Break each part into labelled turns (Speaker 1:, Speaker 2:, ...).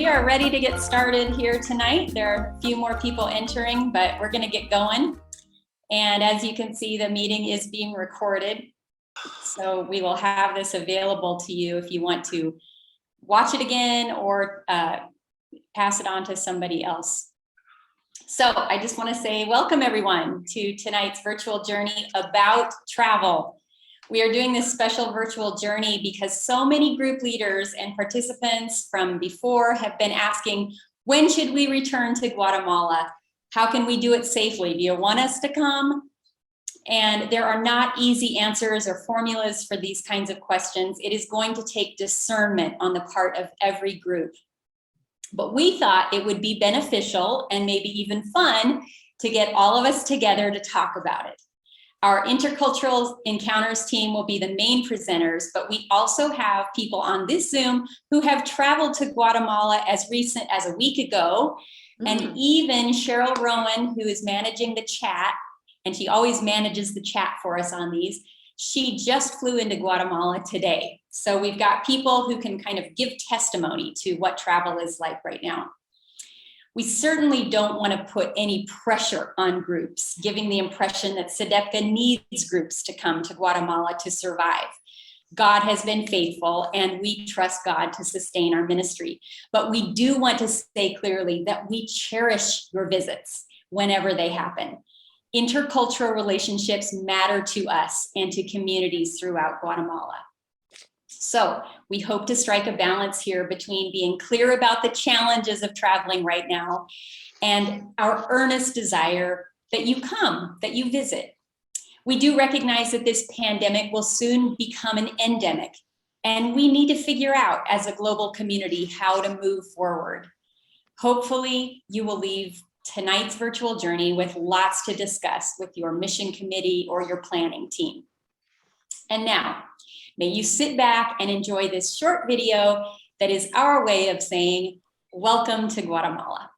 Speaker 1: we are ready to get started here tonight. There are a few more people entering, but we're going to get going. And as you can see, the meeting is being recorded. So we will have this available to you if you want to watch it again or pass it on to somebody else. So I just want to say welcome everyone to tonight's virtual journey about travel. We are doing this special virtual journey because so many group leaders and participants from before have been asking, when should we return to Guatemala? How can we do it safely? Do you want us to come? And there are not easy answers or formulas for these kinds of questions. It is going to take discernment on the part of every group. But we thought it would be beneficial and maybe even fun to get all of us together to talk about it. Our Intercultural Encounters team will be the main presenters, but we also have people on this Zoom who have traveled to Guatemala as recent as a week ago. And even Cheryl Rowan, who is managing the chat, and she always manages the chat for us on these, she just flew into Guatemala today. So we've got people who can kind of give testimony to what travel is like right now. We certainly don't want to put any pressure on groups, giving the impression that SEDEPCA needs groups to come to Guatemala to survive. God has been faithful and we trust God to sustain our ministry. But we do want to say clearly that we cherish your visits whenever they happen. Intercultural relationships matter to us and to communities throughout Guatemala. So we hope to strike a balance here between being clear about the challenges of traveling right now and our earnest desire that you come, that you visit. We do recognize that this pandemic will soon become an endemic, and we need to figure out as a global community how to move forward. Hopefully, you will leave tonight's virtual journey with lots to discuss with your mission committee or your planning team. And now, may you sit back and enjoy this short video that is our way of saying, welcome to Guatemala.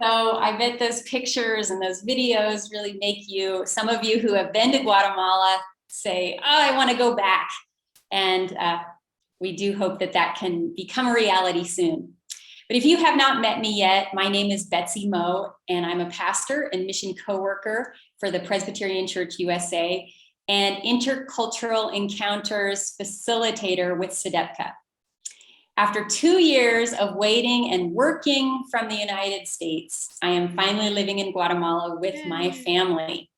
Speaker 1: So I bet those pictures and those videos really make you, some of you who have been to Guatemala, say, oh, I want to go back. And we do hope that that can become a reality soon. But if you have not met me yet, my name is Betsy Moe, and I'm a pastor and mission co-worker for the Presbyterian Church USA and Intercultural Encounters facilitator with SEDEPCA. After 2 years of waiting and working from the United States, I am finally living in Guatemala with my family.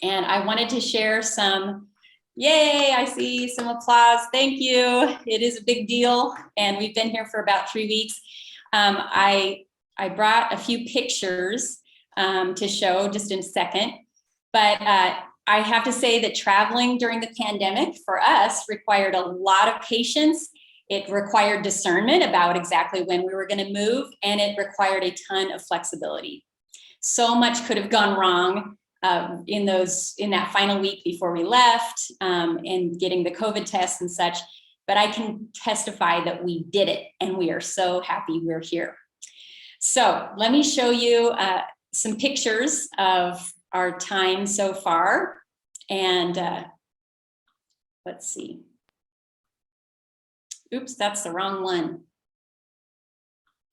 Speaker 1: And I wanted to share some Yay, I see some applause. Thank you. It is a big deal, and we've been here for about 3 weeks. I brought a few pictures to show just in a second, but I have to say that traveling during the pandemic for us required a lot of patience. It required discernment about exactly when we were going to move, and it required a ton of flexibility. So much could have gone wrong in that final week before we left, and getting the COVID tests and such. But I can testify that we did it, and we are so happy we're here. So let me show you some pictures of our time so far. And let's see. Oops, that's the wrong one.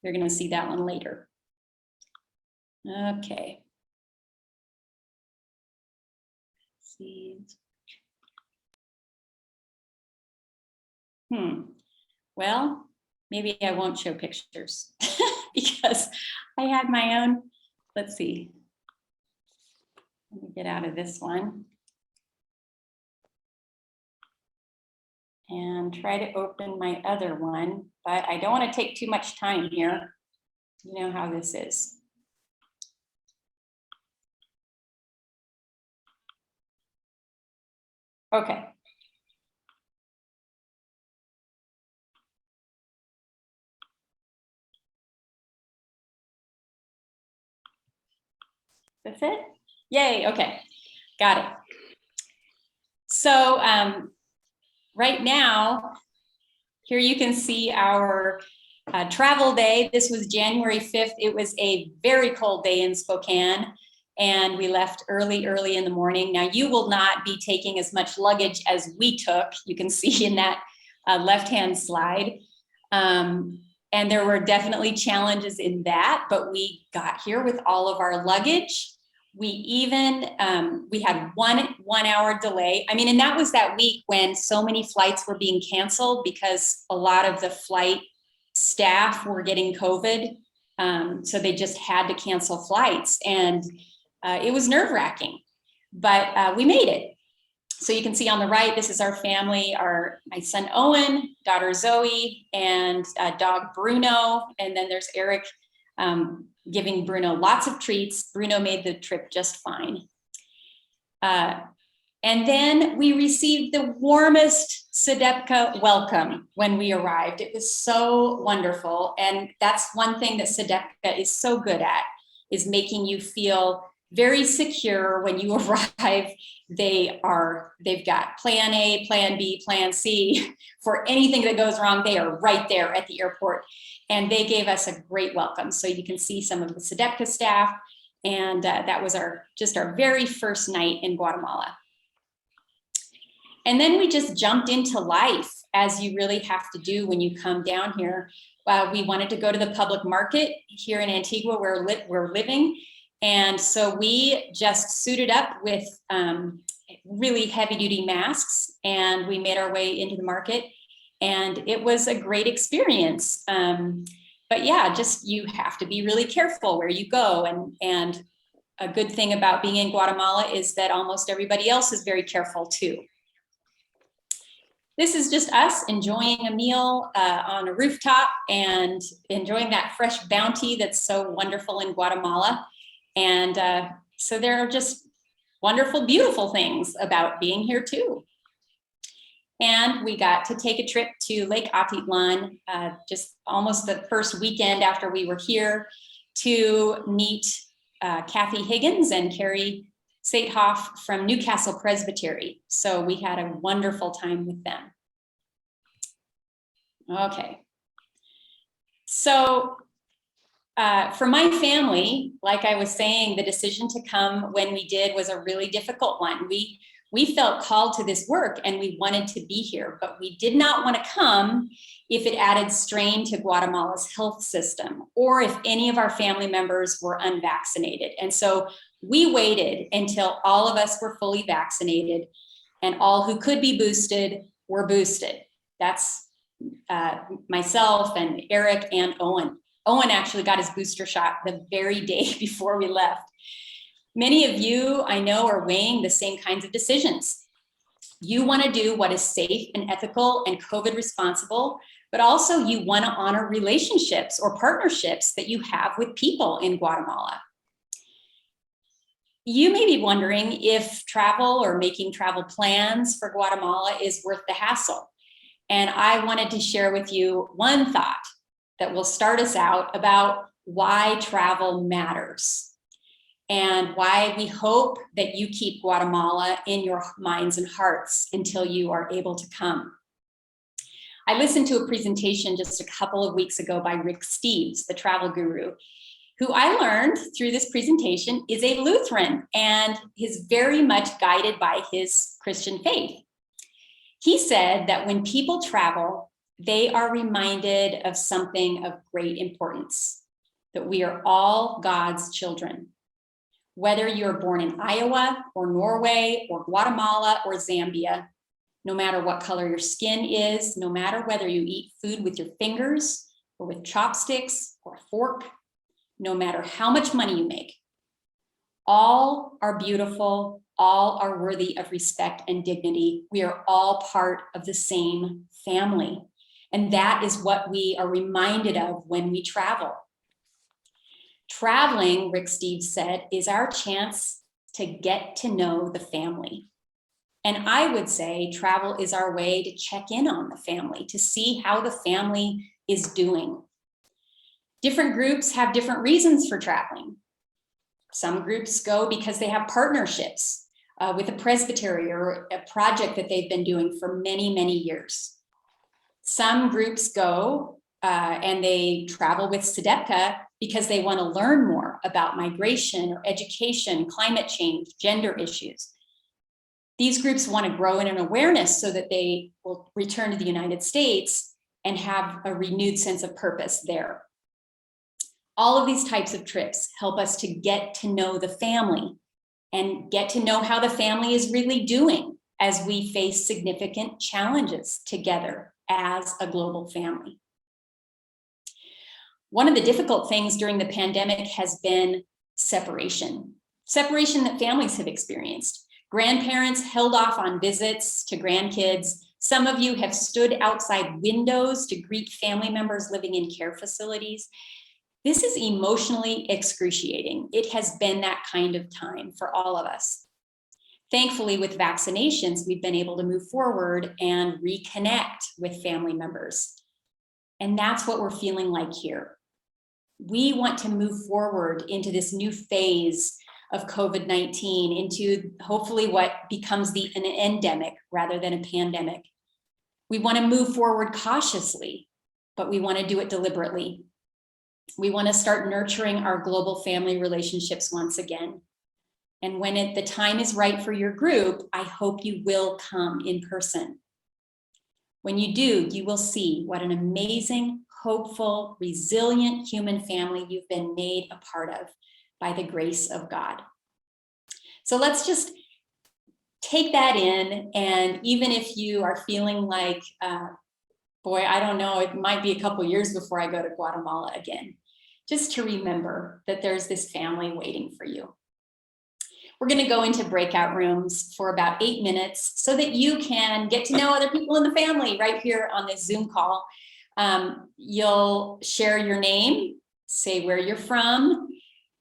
Speaker 1: You're going to see that one later. Okay. Let's see. Well, maybe I won't show pictures because I had my own. Let's see. Let me get out of this one and try to open my other one, but I don't want to take too much time here. You know how this is. Okay. That's it? Yay, okay, got it. So right now, here you can see our travel day. This was January 5th. It was a very cold day in Spokane, and we left early in the morning. Now, you will not be taking as much luggage as we took. You can see in that left-hand slide. And there were definitely challenges in that, but we got here with all of our luggage. We even, we had one hour delay. I mean, and that was that week when so many flights were being canceled because a lot of the flight staff were getting COVID. So they just had to cancel flights, and it was nerve-wracking, but we made it. So you can see on the right, this is our family, my son Owen, daughter Zoe, and dog Bruno. And then there's Eric giving Bruno lots of treats. Bruno made the trip just fine. And then we received the warmest Sedepka welcome when we arrived. It was so wonderful. And that's one thing that Sedepka is so good at, is making you feel very secure when you arrive. They've got plan A, plan B, plan C. For anything that goes wrong, they are right there at the airport. And they gave us a great welcome. So you can see some of the Sedepka staff. And that was just our very first night in Guatemala. And then we just jumped into life, as you really have to do when you come down here. We wanted to go to the public market here in Antigua where we're living. And so we just suited up with really heavy duty masks, and we made our way into the market, and it was a great experience. But yeah, just you have to be really careful where you go. And a good thing about being in Guatemala is that almost everybody else is very careful too. This is just us enjoying a meal on a rooftop and enjoying that fresh bounty that's so wonderful in Guatemala. And so there are just wonderful, beautiful things about being here too. And we got to take a trip to Lake Atitlan just almost the first weekend after we were here to meet Kathy Higgins and Carrie Saithoff from Newcastle Presbytery. So we had a wonderful time with them. Okay. So for my family, like I was saying, the decision to come when we did was a really difficult one. We felt called to this work and we wanted to be here, but we did not want to come if it added strain to Guatemala's health system or if any of our family members were unvaccinated. And so we waited until all of us were fully vaccinated and all who could be boosted were boosted. That's myself and Eric and Owen. Owen actually got his booster shot the very day before we left. Many of you I know are weighing the same kinds of decisions. You want to do what is safe and ethical and COVID responsible, but also you want to honor relationships or partnerships that you have with people in Guatemala. You may be wondering if travel or making travel plans for Guatemala is worth the hassle. And I wanted to share with you one thought that will start us out about why travel matters and why we hope that you keep Guatemala in your minds and hearts until you are able to come. I listened to a presentation just a couple of weeks ago by Rick Steves, the travel guru, who I learned through this presentation is a Lutheran and is very much guided by his Christian faith. He said that when people travel, they are reminded of something of great importance, that we are all God's children. Whether you're born in Iowa or Norway or Guatemala or Zambia, no matter what color your skin is, no matter whether you eat food with your fingers or with chopsticks or a fork, no matter how much money you make, all are beautiful, all are worthy of respect and dignity. We are all part of the same family. And that is what we are reminded of when we travel. Traveling, Rick Steves said, is our chance to get to know the family. And I would say travel is our way to check in on the family, to see how the family is doing. Different groups have different reasons for traveling. Some groups go because they have partnerships with a presbytery or a project that they've been doing for many, many years. Some groups go and they travel with SEDEPCA because they want to learn more about migration or education, climate change, gender issues. These groups want to grow in an awareness so that they will return to the United States and have a renewed sense of purpose there. All of these types of trips help us to get to know the family and get to know how the family is really doing as we face significant challenges together as a global family. One of the difficult things during the pandemic has been separation that families have experienced. Grandparents held off on visits to grandkids. Some of you have stood outside windows to greet family members living in care facilities. This is emotionally excruciating. It has been that kind of time for all of us. Thankfully, with vaccinations, we've been able to move forward and reconnect with family members. And that's what we're feeling like here. We want to move forward into this new phase of COVID-19, into hopefully what becomes an endemic rather than a pandemic. We want to move forward cautiously, but we want to do it deliberately. We want to start nurturing our global family relationships once again. And when the time is right for your group, I hope you will come in person. When you do, you will see what an amazing, hopeful, resilient human family you've been made a part of by the grace of God. So let's just take that in. And even if you are feeling like, boy, I don't know, it might be a couple years before I go to Guatemala again, just to remember that there's this family waiting for you. We're going to go into breakout rooms for about 8 minutes so that you can get to know other people in the family right here on this Zoom call. You'll share your name, say where you're from,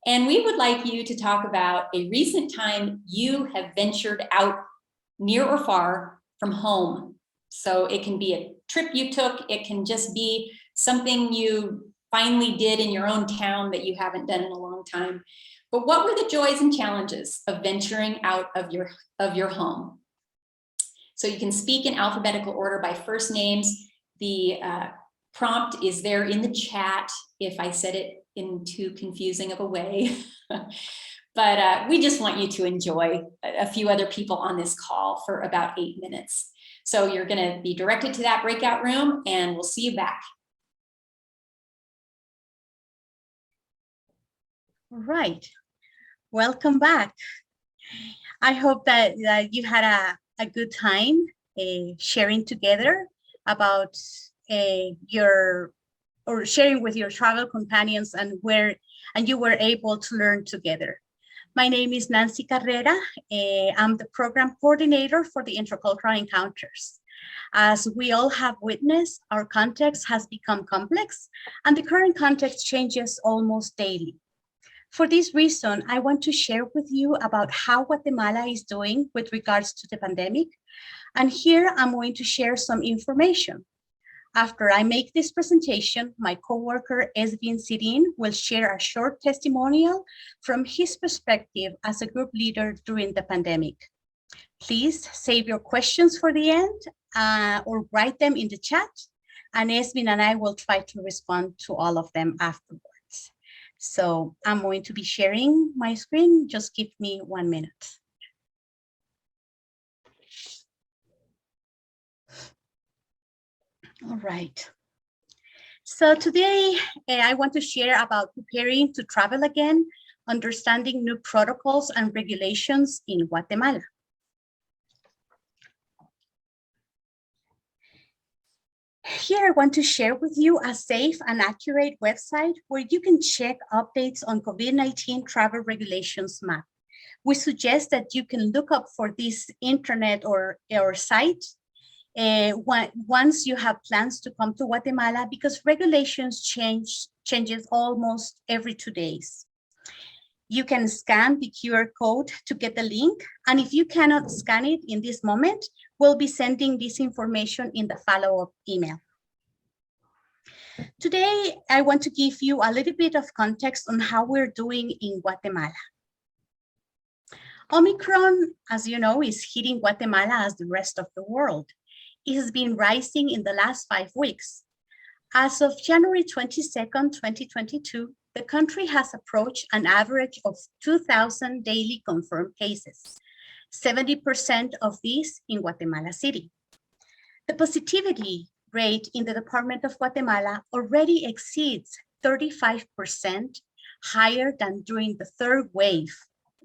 Speaker 1: and we would like you to talk about a recent time you have ventured out near or far from home. So it can be a trip you took, it can just be something you finally did in your own town that you haven't done in a long time. But what were the joys and challenges of venturing out of your home? So you can speak in alphabetical order by first names. The prompt is there in the chat if I said it in too confusing of a way. But we just want you to enjoy a few other people on this call for about 8 minutes. So you're going to be directed to that breakout room, and we'll see you back.
Speaker 2: All right, welcome back. I hope that you had a good time sharing together about sharing with your travel companions and you were able to learn together. My name is Nancy Carrera. I'm the program coordinator for the Intercultural Encounters. As we all have witnessed, our context has become complex and the current context changes almost daily. For this reason, I want to share with you about how Guatemala is doing with regards to the pandemic. And here I'm going to share some information. After I make this presentation, my coworker Esvin Sirin will share a short testimonial from his perspective as a group leader during the pandemic. Please save your questions for the end or write them in the chat, and Esvin and I will try to respond to all of them afterwards. So I'm going to be sharing my screen. Just give me 1 minute. All right. So today I want to share about preparing to travel again, understanding new protocols and regulations in Guatemala. Here I want to share with you a safe and accurate website where you can check updates on COVID-19 travel regulations map. We suggest that you can look up for this internet or site once you have plans to come to Guatemala, because regulations changes almost every 2 days. You can scan the QR code to get the link, and if you cannot scan it in this moment, we'll be sending this information in the follow-up email. Today, I want to give you a little bit of context on how we're doing in Guatemala. Omicron, as you know, is hitting Guatemala as the rest of the world. It has been rising in the last 5 weeks. As of January 22nd, 2022, the country has approached an average of 2,000 daily confirmed cases, 70% of these in Guatemala City. The positivity rate in the Department of Guatemala already exceeds 35% higher than during the third wave.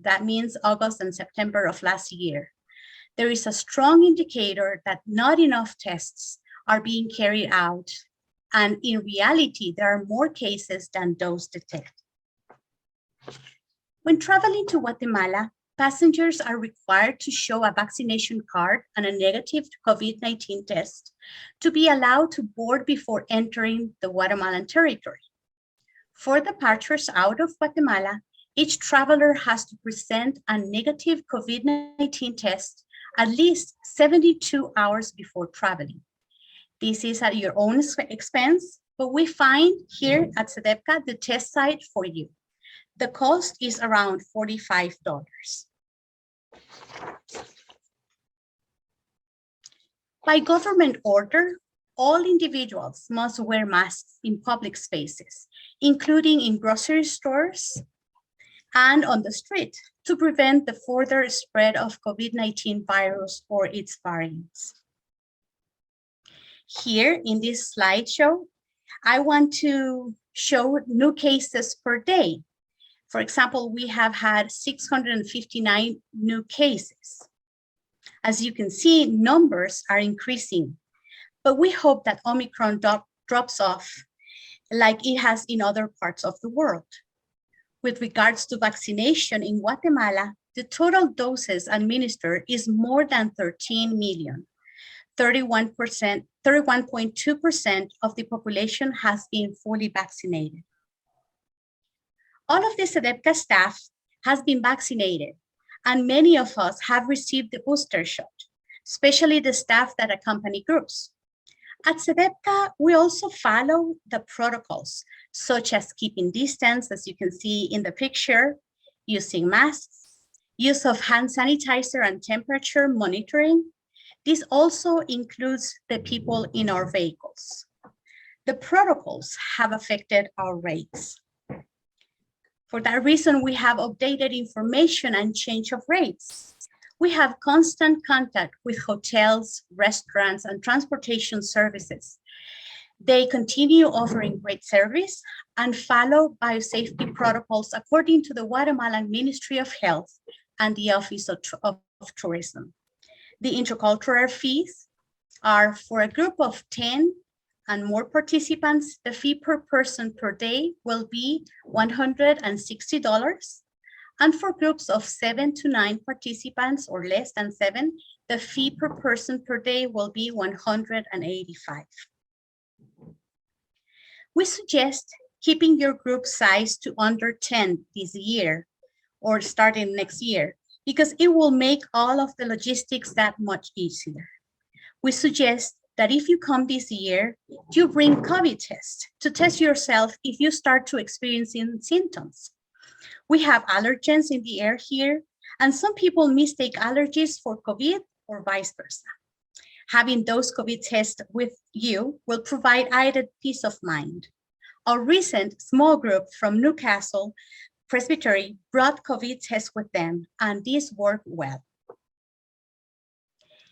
Speaker 2: That means August and September of last year. There is a strong indicator that not enough tests are being carried out, and in reality, there are more cases than those detected. When traveling to Guatemala, passengers are required to show a vaccination card and a negative COVID-19 test to be allowed to board before entering the Guatemalan territory. For departures out of Guatemala, each traveler has to present a negative COVID-19 test at least 72 hours before traveling. This is at your own expense, but we find here at CEDEPCA the test site for you. The cost is around $45. By government order, all individuals must wear masks in public spaces, including in grocery stores and on the street, to prevent the further spread of COVID-19 virus or its variants. Here in this slideshow, I want to show new cases per day. For example, we have had 659 new cases. As you can see, numbers are increasing, but we hope that Omicron drops off like it has in other parts of the world. With regards to vaccination in Guatemala, the total doses administered is more than 13 million. 31.2% of the population has been fully vaccinated. All of the CEDEPCA staff has been vaccinated, and many of us have received the booster shot, especially the staff that accompany groups. At CEDEPCA, we also follow the protocols, such as keeping distance, as you can see in the picture, using masks, use of hand sanitizer and temperature monitoring. This also includes the people in our vehicles. The protocols have affected our rates. For that reason, we have updated information and change of rates. We have constant contact with hotels, restaurants, and transportation services. They continue offering great service and follow biosafety protocols according to the Guatemalan Ministry of Health and the Office of Tourism. The intercultural fees are for a group of 10 and more participants. The fee per person per day will be $160. And for groups of 7 to 9 participants or less than 7, the fee per person per day will be $185. We suggest keeping your group size to under 10 this year or starting next year, because it will make all of the logistics that much easier. We suggest that if you come this year, you bring COVID tests to test yourself if you start to experiencing symptoms. We have allergens in the air here, and some people mistake allergies for COVID or vice versa. Having those COVID tests with you will provide added peace of mind. A recent small group from Newcastle Presbytery brought COVID tests with them, and these worked well.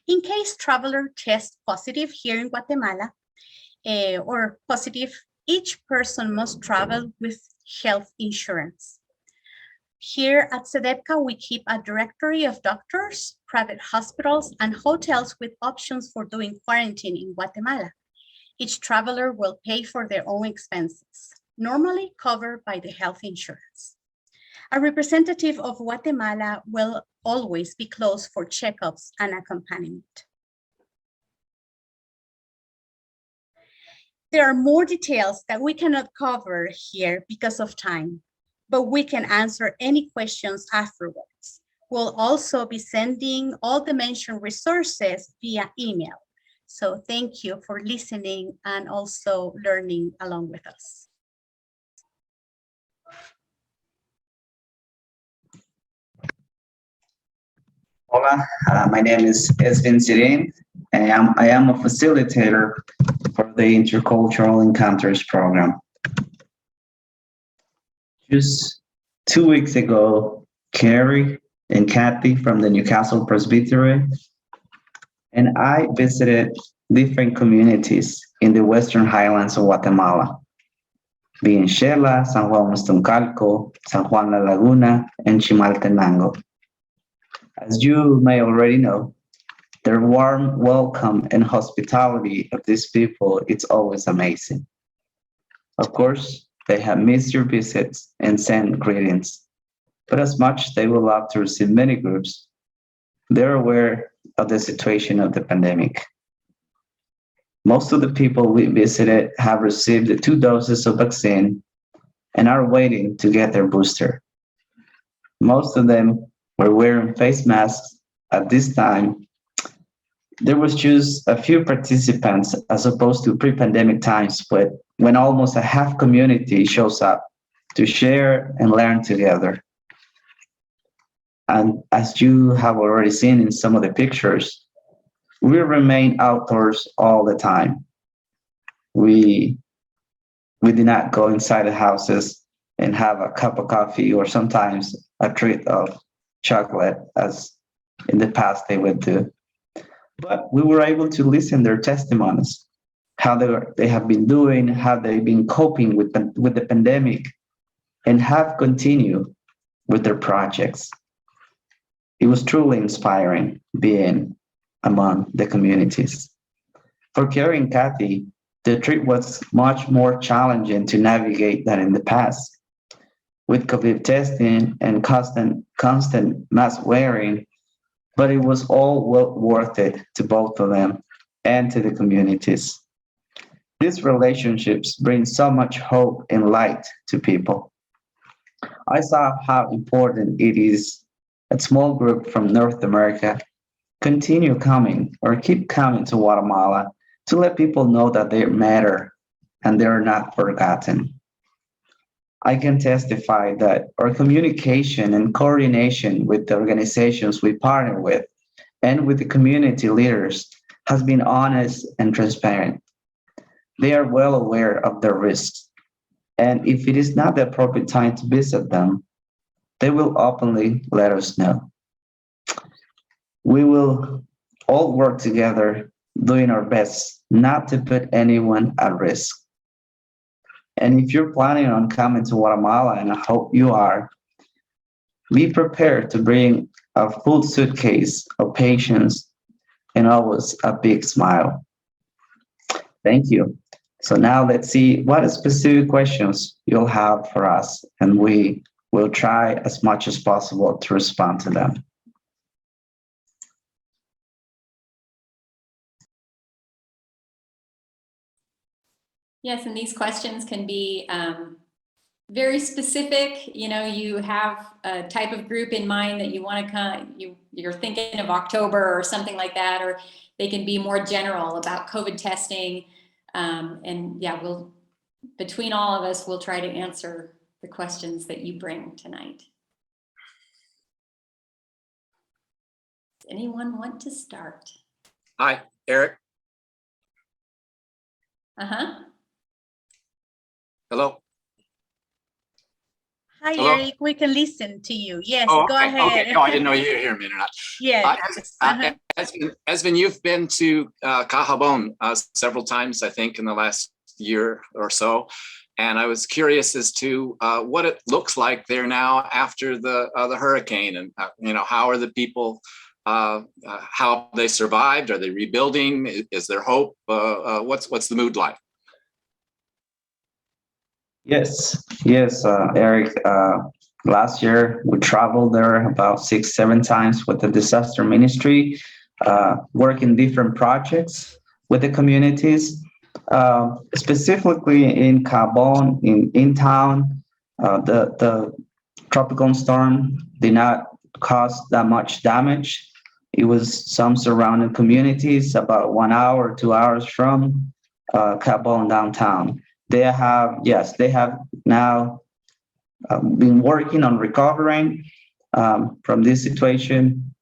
Speaker 2: In case traveler tests positive here in Guatemala or positive, each person must travel with health insurance. Here at CEDEPCA, we keep a directory of doctors, private hospitals, and hotels with options for doing quarantine in Guatemala. Each traveler will pay for their own expenses, normally covered by the health insurance. A representative of Guatemala will always be close for checkups and accompaniment. There are more details that we cannot cover here because of time, but we can answer any questions afterwards. We'll also be sending all the mentioned resources via email. So thank you for listening and also learning along with us.
Speaker 3: Hola, my name is Esvin Sirin, and I am a facilitator for the Intercultural Encounters program. Just 2 weeks ago, Carrie and Kathy from the Newcastle Presbytery and I visited different communities in the Western Highlands of Guatemala, being Xela, San Juan Mustuncalco, San Juan La Laguna, and Chimaltenango. As you may already know, their warm welcome and hospitality of these people, it's always amazing. Of course, they have missed your visits and sent greetings, but as much they would love to receive many groups, they're aware of the situation of the pandemic. Most of the people we visited have received the 2 doses of vaccine and are waiting to get their booster. Most of them were wearing face masks at this time. There was just a few participants as opposed to pre-pandemic times, but when almost a half community shows up to share and learn together. And as you have already seen in some of the pictures, we remain outdoors all the time. We did not go inside the houses and have a cup of coffee or sometimes a treat of chocolate as in the past they would do. But we were able to listen their testimonies, how they have been doing, how they've been coping with the pandemic, and have continued with their projects. It was truly inspiring being among the communities. For Carrie and Kathy, the trip was much more challenging to navigate than in the past. With COVID testing and constant mask wearing, but it was all well worth it to both of them and to the communities. These relationships bring so much hope and light to people. I saw how important it is a small group from North America continue coming or keep coming to Guatemala to let people know that they matter and they're not forgotten. I can testify that our communication and coordination with the organizations we partner with and with the community leaders has been honest and transparent. They are well aware of their risks, and if it is not the appropriate time to visit them, they will openly let us know. We will all work together, doing our best not to put anyone at risk. And if you're planning on coming to Guatemala, and I hope you are, be prepared to bring a full suitcase of patience and always a big smile. Thank you. So now let's see what specific questions you'll have for us, and we we'll try as much as possible to respond to them.
Speaker 1: Yes, and these questions can be very specific. You know, you have a type of group in mind that you want to you're thinking of October or something like that, or they can be more general about COVID testing. And yeah, between all of us, we'll try to answer the questions that you bring tonight. Does anyone want to start?
Speaker 4: Hi, Eric. Hello.
Speaker 2: Hi,
Speaker 4: Hello?
Speaker 2: Eric. We can listen to you. Yes,
Speaker 4: Oh,
Speaker 2: go
Speaker 4: okay.
Speaker 2: ahead.
Speaker 4: Okay. Oh, I didn't know you were hearing me or not.
Speaker 2: Yes.
Speaker 4: Esvin, you've been to Cahabon several times, I think, in the last year or so. And I was curious as to what it looks like there now after the hurricane, and how are the people? How they survived? Are they rebuilding? Is there hope? What's the mood like?
Speaker 3: Yes, Eric. Last year we traveled there about 6-7 times with the disaster ministry, working different projects with the communities. Specifically in Cabon, in town, the tropical storm did not cause that much damage. It was some surrounding communities about 1 hour, 2 hours from Cabon downtown. They have now been working on recovering from this situation.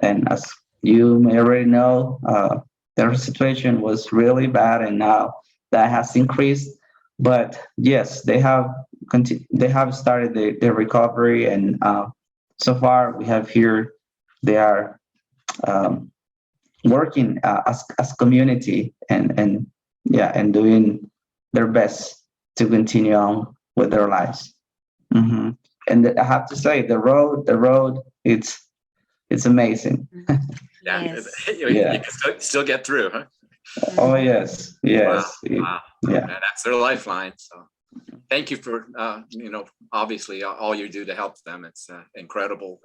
Speaker 3: And as you may already know, their situation was really bad, and now that has increased. But yes, they have started their recovery, and so far we have here they are working as community and doing their best to continue on with their lives. Mm-hmm. And I have to say, the road, it's amazing.
Speaker 2: Yes.
Speaker 4: You can still get through, huh?
Speaker 3: Oh yes.
Speaker 4: Wow.
Speaker 3: Yeah.
Speaker 4: That's their lifeline. So thank you for obviously all you do to help them. It's incredible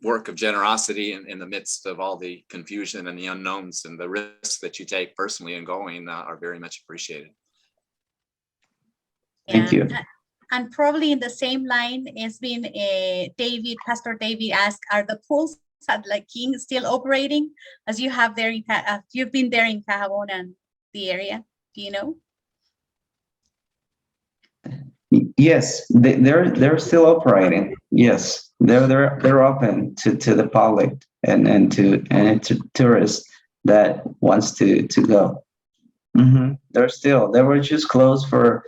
Speaker 4: work of generosity in the midst of all the confusion and the unknowns, and the risks that you take personally in going are very much appreciated.
Speaker 3: Thank you.
Speaker 2: And probably in the same line has been Pastor David asked, are the pools at La King still operating as you have there you've been there in Cahabon and the area? Do you know?
Speaker 3: Yes, they're still operating. Yes, they're open to the public and to tourists that wants to go. Mm-hmm. They were just closed for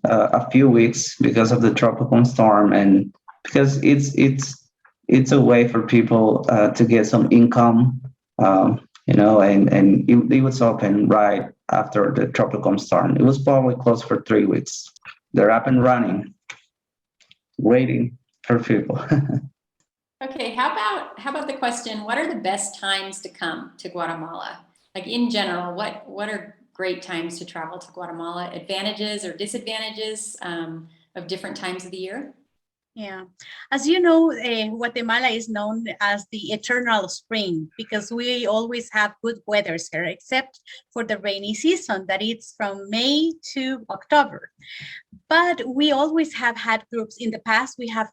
Speaker 3: a few weeks because of the tropical storm, and because it's a way for people to get some income, and it was open right after the tropical storm. It was probably closed for 3 weeks. They're up and running, waiting for people.
Speaker 1: Okay, how about the question, what are the best times to come to Guatemala? Like in general, what are great times to travel to Guatemala? Advantages or disadvantages of different times of the year?
Speaker 2: Yeah, as you know, Guatemala is known as the eternal spring because we always have good weather here, except for the rainy season that it's from May to October. But we always have had groups in the past. We have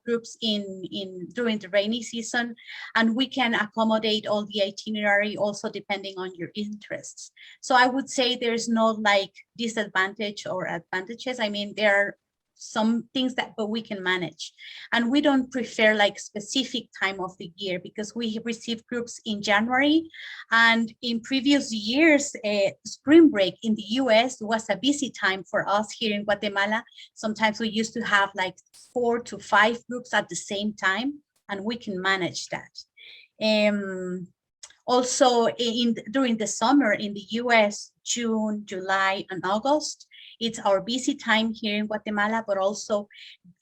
Speaker 2: groups in during the rainy season, and we can accommodate all the itinerary also depending on your interests. So I would say there's no like disadvantage or advantages. I mean, there are some things but we can manage, and we don't prefer like specific time of the year because we receive groups in January, and in previous years spring break in the US was a busy time for us here in Guatemala. Sometimes we used to have like 4 to 5 groups at the same time, and we can manage that. Also during the summer in the US, June, July, and August, it's our busy time here in Guatemala, but also,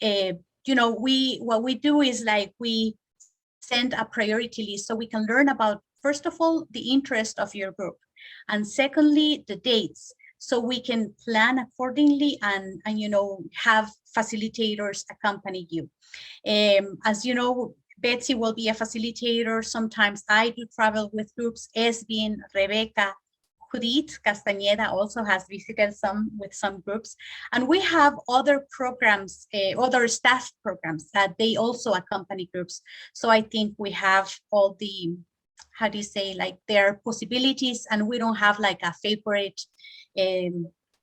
Speaker 2: what we do is like we send a priority list so we can learn about, first of all, the interest of your group, and secondly, the dates. so we can plan accordingly and have facilitators accompany you. As you know, Betsy will be a facilitator. Sometimes I do travel with groups. Esbin, Rebecca, Judith Castañeda also has visited with some groups. And we have other programs, other staff programs that they also accompany groups. So I think we have all the, how do you say, like their possibilities, and we don't have like a favorite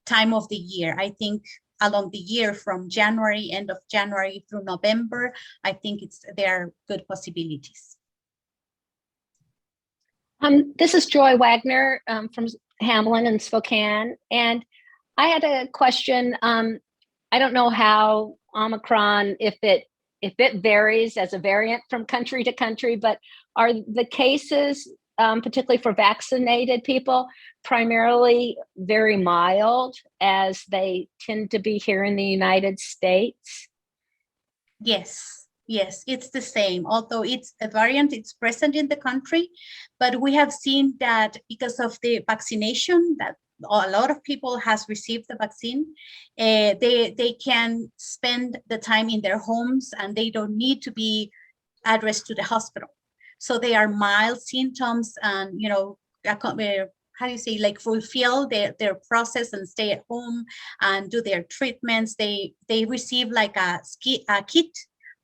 Speaker 2: time of the year. I think along the year from January, end of January through November, I think there are good possibilities.
Speaker 5: This is Joy Wagner from Hamlin and Spokane. And I had a question. I don't know how Omicron, if it varies as a variant from country to country, but are the cases, particularly for vaccinated people, primarily very mild as they tend to be here in the United States?
Speaker 2: Yes, it's the same. Although it's a variant, it's present in the country, but we have seen that because of the vaccination, that a lot of people has received the vaccine, they can spend the time in their homes and they don't need to be addressed to the hospital. So they are mild symptoms and, how do you say, like fulfill their process and stay at home and do their treatments. They receive like a kit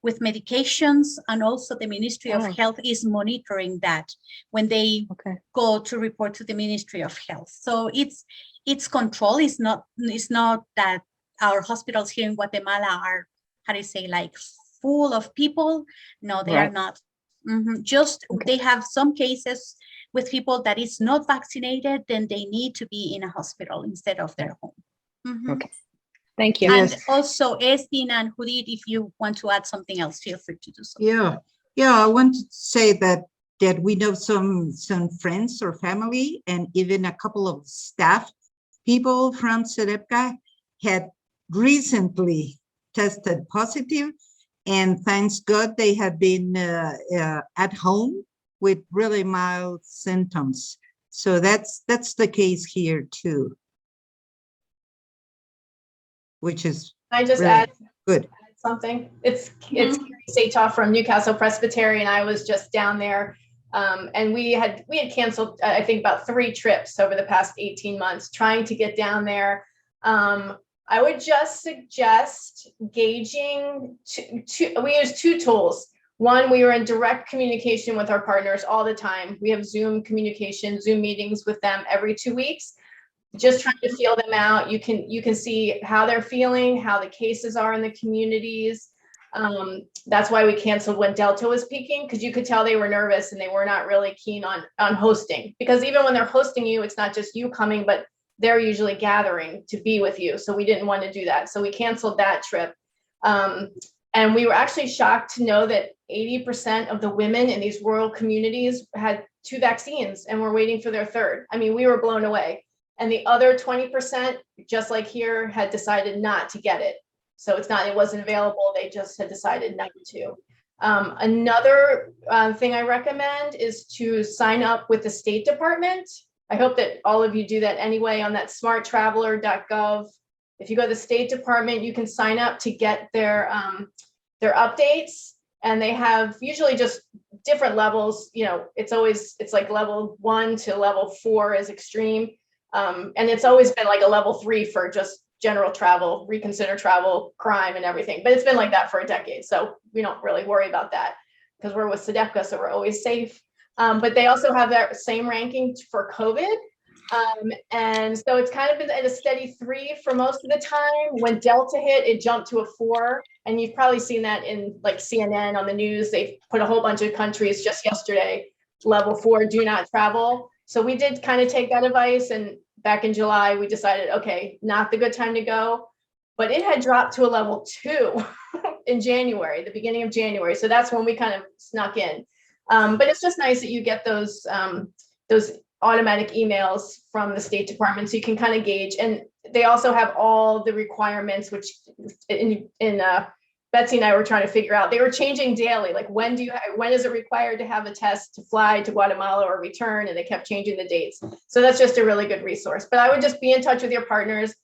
Speaker 2: with medications, and also the Ministry of Health is monitoring that when they go to report to the Ministry of Health. So it's control. It's not that our hospitals here in Guatemala are, how do you say, like full of people. No, they are not. They have some cases with people that is not vaccinated, then they need to be in a hospital instead of their home.
Speaker 5: Okay, thank you.
Speaker 2: And also, Estin and Judith, if you want to add something else, feel free to do so.
Speaker 6: Yeah. I want to say that we know some friends or family, and even a couple of staff people from Sedepka had recently tested positive, and thanks God they have been at home with really mild symptoms. So that's the case here too, which is
Speaker 7: I just
Speaker 6: really
Speaker 7: add
Speaker 6: something.
Speaker 7: It's Carrie Satoff from Newcastle Presbyterian. I was just down there, and we had canceled I think about 3 trips over the past 18 months trying to get down there. I would just suggest gauging. We use 2 tools. One, we are in direct communication with our partners all the time. We have Zoom communication, Zoom meetings with them every 2 weeks, just trying to feel them out. You can see how they're feeling, how the cases are in the communities. That's why we canceled when Delta was peaking, because you could tell they were nervous and they were not really keen on hosting. Because even when they're hosting you, it's not just you coming, but they're usually gathering to be with you. So we didn't want to do that. So we canceled that trip. And we were actually shocked to know that 80% of the women in these rural communities had 2 vaccines and were waiting for their 3rd. I mean, we were blown away. And the other 20%, just like here, had decided not to get it. So it wasn't available. They just had decided not to. Another thing I recommend is to sign up with the State Department. I hope that all of you do that anyway on that smarttraveler.gov. If you go to the State Department, you can sign up to get their updates, and they have usually just different levels. It's like level 1 to level 4 is extreme. And it's always been like a level 3 for just general travel, reconsider travel, crime and everything. But it's been like that for a decade. So we don't really worry about that because we're with Sedepka, so we're always safe. But they also have that same ranking for COVID. And so it's kind of been at a steady 3 for most of the time. When Delta hit, it jumped to a 4. And you've probably seen that in like CNN on the news. They've put a whole bunch of countries just yesterday, level 4, do not travel. So we did kind of take that advice. And back in July, we decided, okay, not the good time to go. But it had dropped to a level 2 in January, the beginning of January. So that's when we kind of snuck in. But it's just nice that you get those automatic emails from the State Department, so you can kind of gauge. And they also have all the requirements, which in Betsy and I were trying to figure out. They were changing daily. Like when is it required to have a test to fly to Guatemala or return? And they kept changing the dates. So that's just a really good resource. But I would just be in touch with your partners,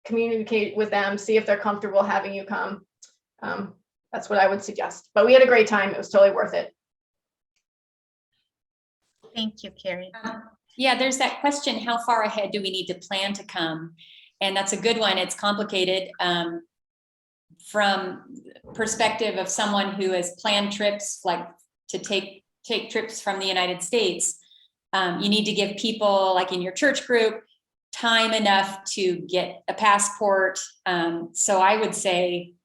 Speaker 7: communicate with them, see if they're comfortable having you come. That's what I would suggest. But we had a great time. It was totally worth it.
Speaker 2: Thank you, Carrie.
Speaker 1: Yeah, there's that question, how far ahead do we need to plan to come? And that's a good one. It's complicated. From perspective of someone who has planned trips, like to take trips from the United States, you need to give people, like in your church group, time enough to get a passport. So I would say,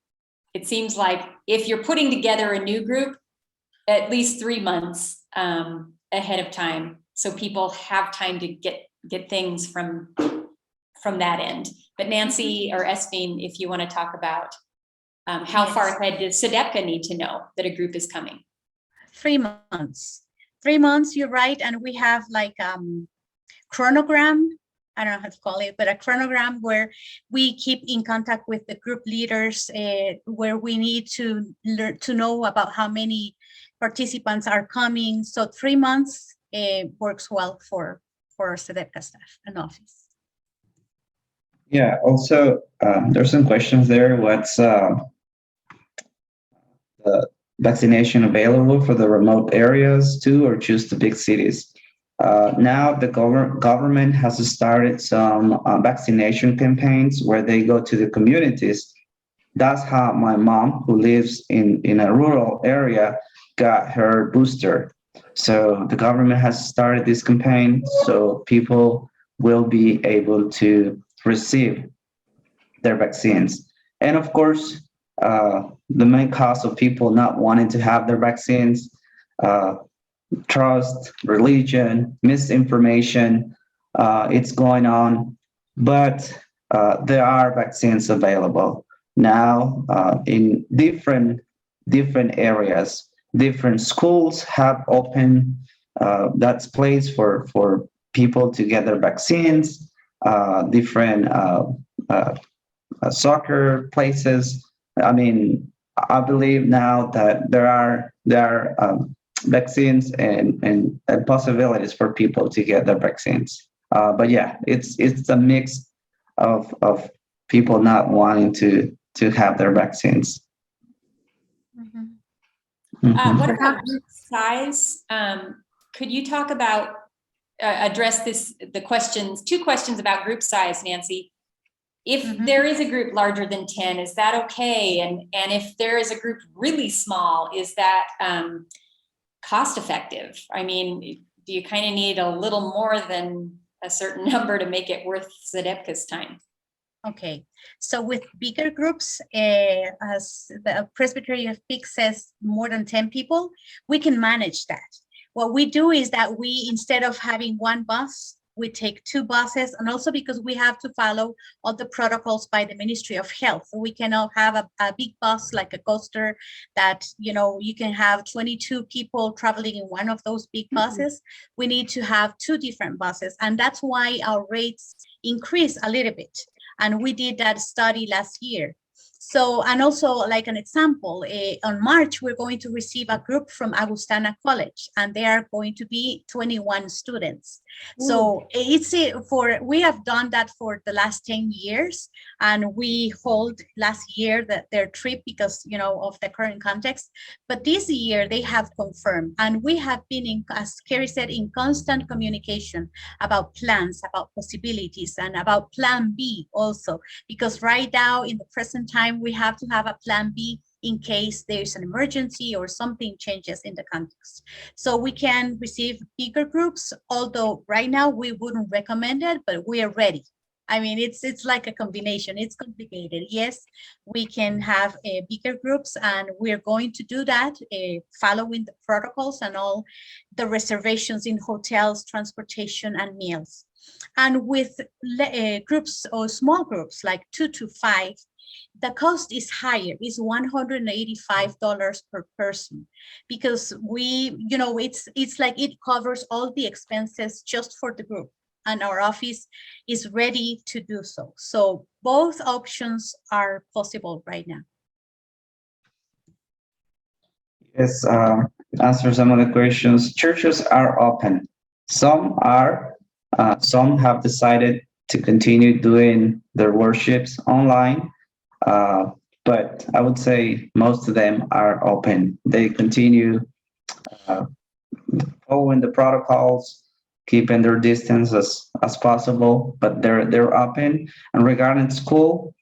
Speaker 1: it seems like if you're putting together a new group, at least 3 months ahead of time, so people have time to get things from that end. But Nancy or Espine, if you want to talk about how far ahead does SEDEPCA need to know that a group is coming?
Speaker 2: 3 months. 3 months, you're right. And we have like chronogram, I don't know how to call it, but a chronogram where we keep in contact with the group leaders, where we need to learn to know about how many participants are coming. So 3 months works well for SEDEPCA staff and office.
Speaker 3: Yeah, also, there's some questions there. What's the vaccination available for the remote areas too, or just the big cities? Now the government has started some vaccination campaigns where they go to the communities. That's how my mom, who lives in a rural area, got her booster. So the government has started this campaign, so people will be able to receive their vaccines. And of course, the main cause of people not wanting to have their vaccines, trust, religion, misinformation, it's going on. But there are vaccines available now in different areas. Different schools have opened that's place for people to get their vaccines. Different soccer places. I mean, I believe now that there are vaccines and possibilities for people to get their vaccines. But yeah, it's a mix of people not wanting to have their vaccines.
Speaker 1: What about group size? Could you talk about address the questions, 2 questions about group size, Nancy? If there is a group larger than 10, is that okay? And if there is a group really small, is that cost effective? I mean, do you kind of need a little more than a certain number to make it worth SEDEPCA's time?
Speaker 2: Okay, so with bigger groups, as the Presbytery of PIC says, more than 10 people, we can manage that. What we do is that we, instead of having 1 bus, we take 2 buses, and also because we have to follow all the protocols by the Ministry of Health. So we cannot have a big bus like a coaster that, you know, you can have 22 people traveling in one of those big buses. We need to have 2 different buses, and that's why our rates increase a little bit. And we did that study last year. So, and also like an example, on March, we're going to receive a group from Augustana College, and they are going to be 21 students. Ooh. So it's we have done that for the last 10 years, and we hold last year their trip because, you know, of the current context. But this year they have confirmed, and we have been as Carrie said, in constant communication about plans, about possibilities, and about plan B also, because right now in the present time, we have to have a plan B in case there's an emergency or something changes in the context. So we can receive bigger groups, although right now we wouldn't recommend it, but we are ready. I mean, it's like a combination. It's complicated. Yes, we can have bigger groups, and we're going to do that, following the protocols and all the reservations in hotels, transportation, and meals. And with groups or small groups, like 2 to 5, the cost is higher. It's $185 per person, because we, you know, it's like it covers all the expenses just for the group, and our office is ready to do so. So both options are possible right now.
Speaker 3: Yes, answer some of the questions. Churches are open. Some have decided to continue doing their worships online, uh, but I would say most of them are open. They continue uh, following the protocols, keeping their distance as possible, but they're open. And regarding school,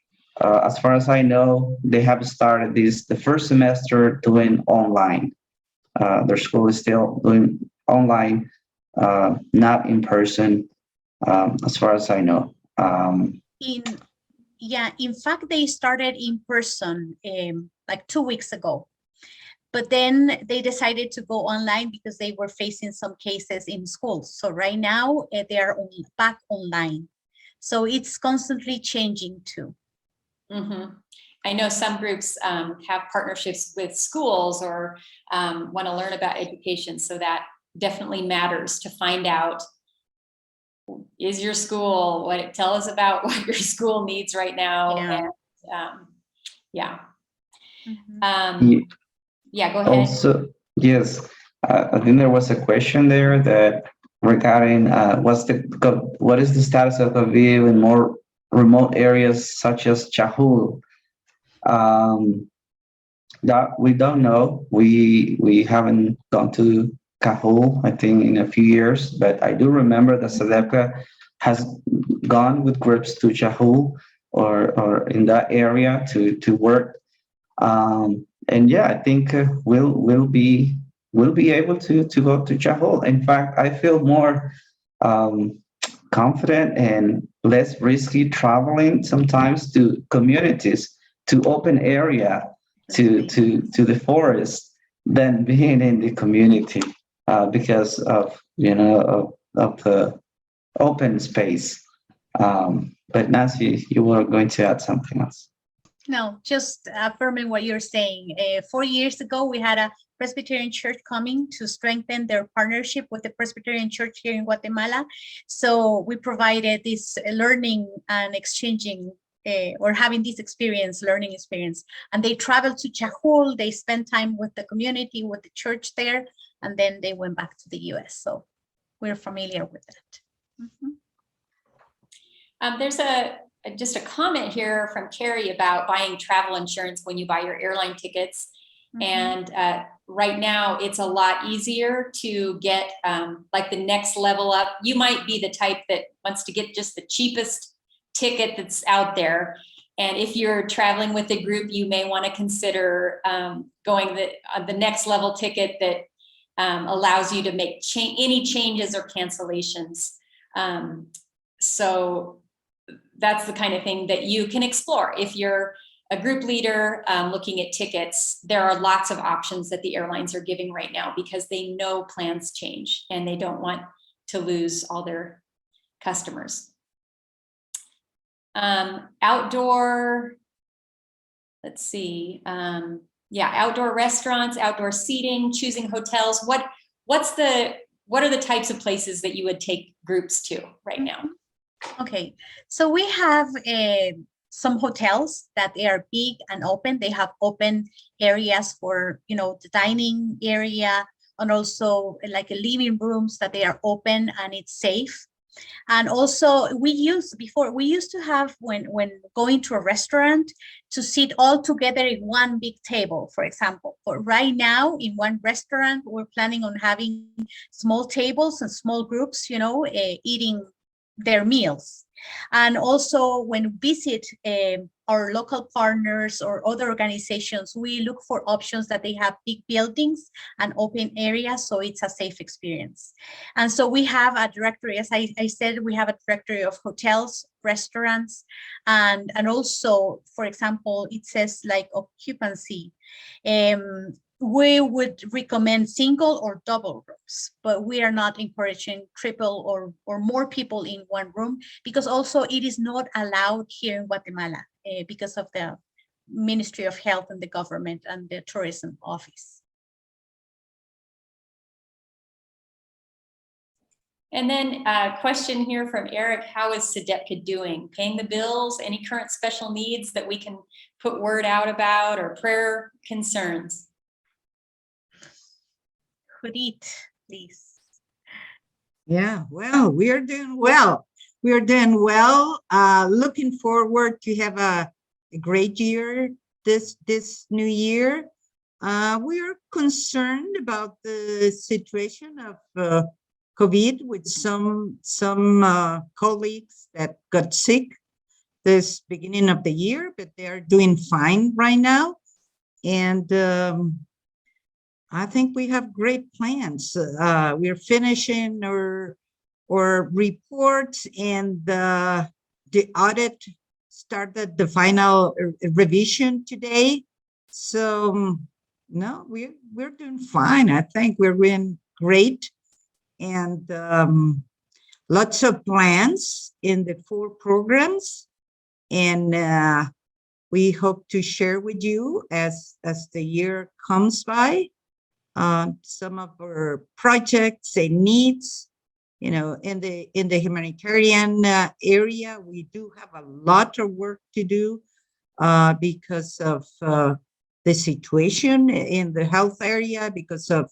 Speaker 3: as far as I know, they have started the first semester doing online. Their school is still doing online, not in person, as far as I know.
Speaker 2: In Yeah, in fact, they started in person like 2 weeks ago. But then they decided to go online because they were facing some cases in schools. So right now they are back online. So it's constantly changing too.
Speaker 1: Mhm. I know some groups have partnerships with schools or want to learn about education. So that definitely matters to find out, is your school, tell us about what your school needs right now.
Speaker 2: Yeah.
Speaker 1: And yeah.
Speaker 2: Mhm.
Speaker 1: Yeah, go ahead.
Speaker 3: Also, yes, I think there was a question there that regarding what is the status of the view in more remote areas such as Chahul? Um, that we don't know. We haven't gone to Cajul, I think, in a few years, but I do remember that Sedepka has gone with groups to Chahul or in that area to work. And yeah, I think we'll be able to go to Chahul. In fact, I feel more um, confident and less risky traveling sometimes to communities, to open area, to the forest than being in the community because of of the open space. But Nancy, you were going to add something else.
Speaker 2: No, just affirming what you're saying. 4 years ago, we had a Presbyterian church coming to strengthen their partnership with the Presbyterian church here in Guatemala. So we provided this learning and exchanging or having this learning experience. And they traveled to Chahul, they spent time with the community, with the church there, and then they went back to the US. So we're familiar with that. Mhm.
Speaker 1: There's just a comment here from Carrie about buying travel insurance when you buy your airline tickets. And right now it's a lot easier to get like the next level up. You might be the type that wants to get just the cheapest ticket that's out there. And if you're traveling with a group, you may want to consider going the next level ticket that allows you to make any changes or cancellations. So that's the kind of thing that you can explore. If you're a group leader looking at tickets, there are lots of options that the airlines are giving right now because they know plans change and they don't want to lose all their customers. Outdoor, let's see. Yeah, outdoor restaurants, outdoor seating, choosing hotels. What are the types of places that you would take groups to right now?
Speaker 2: Okay, so we have some hotels that they are big and open. They have open areas for, the dining area and also like living rooms that they are open and it's safe. And also we used to have when going to a restaurant to sit all together in one big table, for example. But right now in one restaurant, we're planning on having small tables and small groups, eating their meals. And also when we visit our local partners or other organizations, we look for options that they have big buildings and open areas, so it's a safe experience. And so we have a directory, as I said, we have a directory of hotels, restaurants, and also, for example, it says like occupancy. We would recommend single or double rooms, but we are not encouraging triple or more people in one room, because also it is not allowed here in Guatemala because of the Ministry of Health and the government and the tourism office.
Speaker 1: And then a question here from Eric: how is SEDEPCA doing? Paying the bills? Any current special needs that we can put word out about, or prayer concerns?
Speaker 2: Judith, please.
Speaker 6: Yeah, well, we are doing well. We are doing well. Looking forward to have a great year this new year. We are concerned about the situation of COVID with some colleagues that got sick this beginning of the year, but they are doing fine right now. And I think we have great plans. We're finishing our reports, and the audit started the final revision today. So no, we're doing fine. I think we're doing great, and lots of plans in the 4 programs, and we hope to share with you as the year comes by some of our projects and needs. You know, in the humanitarian area, we do have a lot of work to do because of the situation in the health area, because of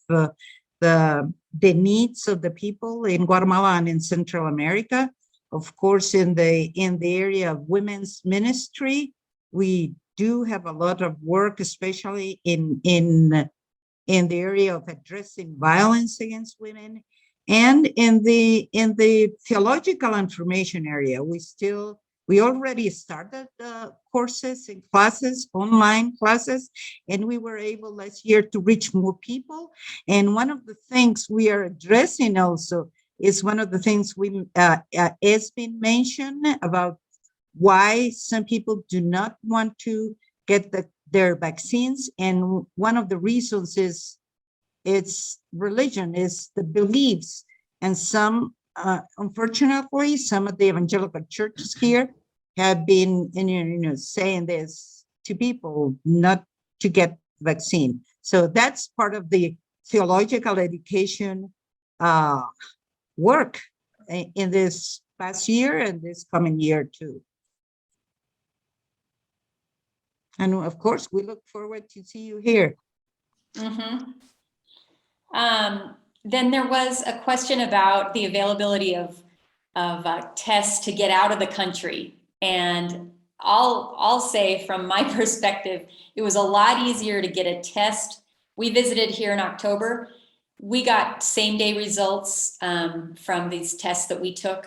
Speaker 6: the needs of the people in Guatemala and in Central America. Of course, in the area of women's ministry, we do have a lot of work, especially in the area of addressing violence against women, and in the theological information area. We already started courses and classes, online classes, and we were able last year to reach more people. And one of the things we are addressing also is one of the things has been mentioned about why some people do not want to get their vaccines. And one of the reasons is it's religion, is the beliefs. And some, unfortunately, some of the evangelical churches here have been saying this to people not to get vaccine. So that's part of the theological education work in this past year and this coming year too. And of course, we look forward to see you here.
Speaker 1: Mm-hmm. Then there was a question about the availability of tests to get out of the country. And I'll say from my perspective, it was a lot easier to get a test. We visited here in October. We got same day results from these tests that we took.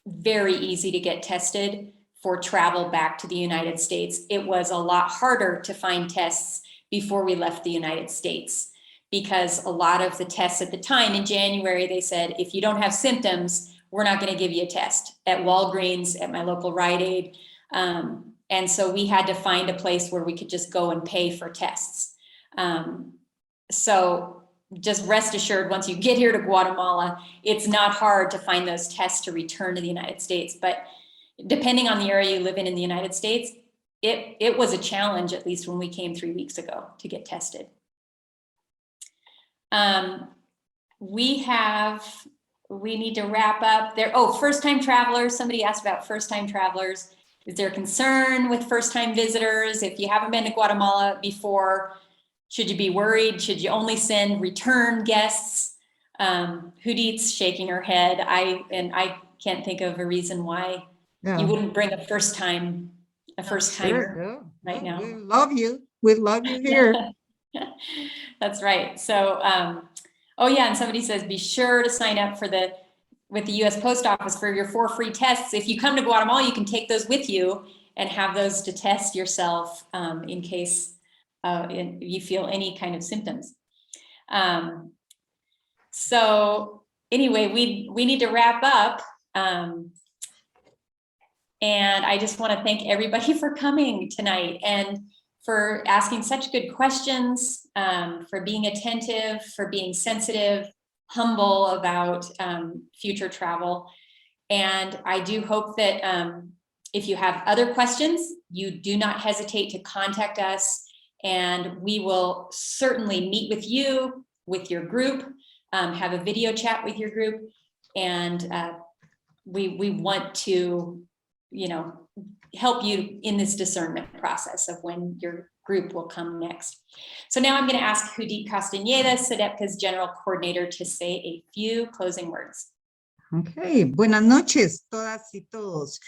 Speaker 1: Very easy to get tested for travel back to the United States. It was a lot harder to find tests before we left the United States, because a lot of the tests at the time in January, they said, if you don't have symptoms, we're not going to give you a test at Walgreens, at my local Rite Aid. And so we had to find a place where we could just go and pay for tests. So just rest assured, once you get here to Guatemala, it's not hard to find those tests to return to the United States. But depending on the area you live in the United States, it was a challenge, at least when we came 3 weeks ago, to get tested. We need to wrap up there. Oh, first-time travelers. Somebody asked about first-time travelers. Is there concern with first-time visitors? If you haven't been to Guatemala before, should you be worried? Should you only send return guests? Judith's shaking her head. I can't think of a reason why you wouldn't bring a first-timer right now.
Speaker 6: We love you. We love you here.
Speaker 1: That's right. So, oh yeah, and somebody says, be sure to sign up with the U.S. Post Office for your 4 free tests. If you come to Guatemala, you can take those with you and have those to test yourself in case you feel any kind of symptoms. So anyway, we need to wrap up. And I just want to thank everybody for coming tonight and for asking such good questions, for being attentive, for being sensitive, humble about future travel. And I do hope that if you have other questions, you do not hesitate to contact us, and we will certainly meet with you, with your group, have a video chat with your group. And we want to, help you in this discernment process of when you're group will come next. So now I'm going to ask Judith Castañeda, SEDEPCA's General Coordinator, to say a few closing words.
Speaker 6: Okay, buenas noches, todas y todos.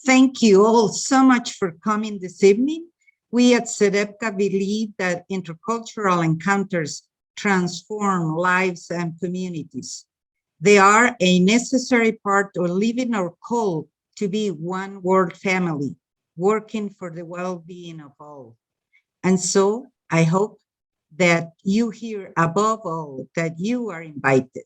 Speaker 6: Thank you all so much for coming this evening. We at SEDEPCA believe that intercultural encounters transform lives and communities. They are a necessary part of living our call to be one world family, working for the well-being of all. And so I hope that you hear above all that you are invited.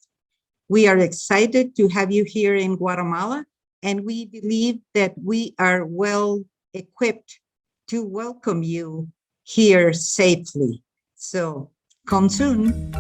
Speaker 6: We are excited to have you here in Guatemala, and we believe that we are well equipped to welcome you here safely. So come soon.